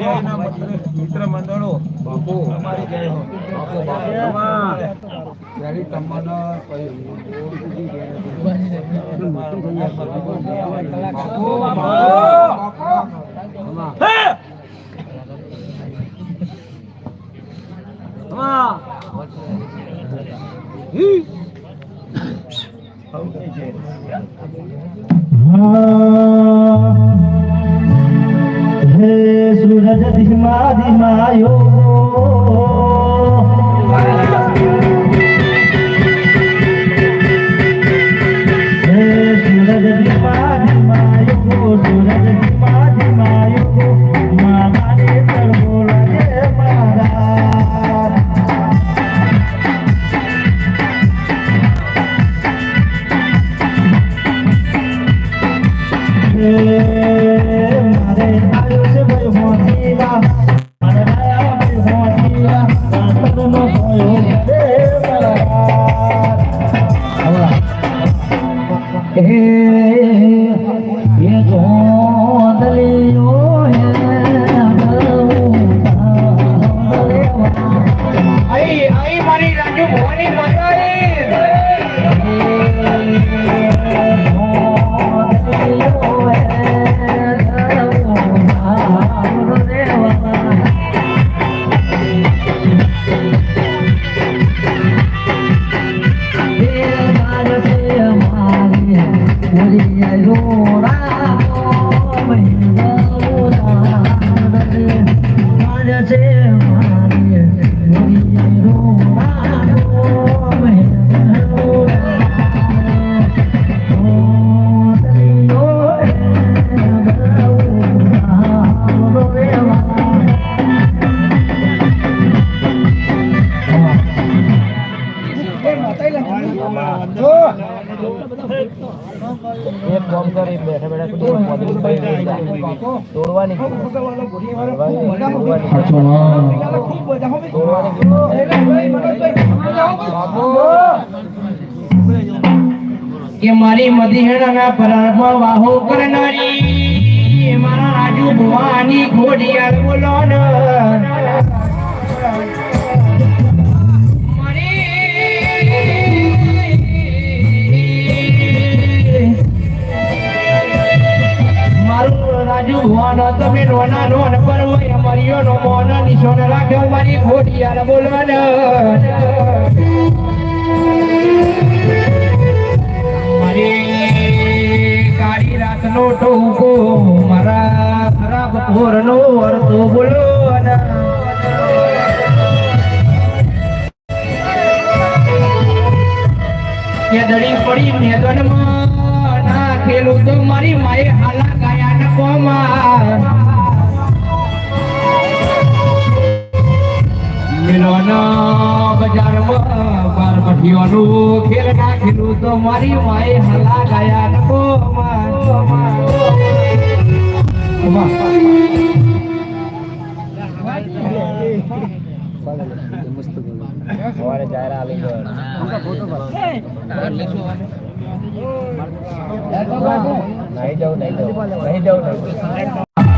મિત્ર મંડળો બાપુ અમારી જય હો બાપુ બાપુ ત્યારે તમને सूरज धीमा धीमायो सूरज धीमा धीमायो सूरज धीमा धीमायो मामा ने तड़बो लगे मारा मारे आयो से भाई होसीला मारे आया भाई होसीला कांटो नो सोयो रे मारा ये जो दलियो है आई मारी राजू भवानी मातारी एक काम करे बैठे बैठे तोड़वानी કે મારી મદીહણા પરામાં વાહો કરનારી મારા રાજુ ભવાની ઘોડિયાર બોલો ને રાજુ ભવાનો તમે રોના રોન પર હોય અમારીઓ નો મોન નિશોન રાખ્યો મારી ઘોડિયાર બોલો ને કાળી રાત નો ટોકો મારા ખરાબ પોર નો અર્થો બોલો કે દડી પડી મેદાનમાં નાખેલું તો મારી માએ હાલા ગાયા ન કોમાં મિલોના બજારમાં બાર મઠિયોનું ખેલ નાખેલું તો મારી માએ હાલા ગાયા ન કોમાં સવારે જાયરા આવી ગયો નહીં જાઉં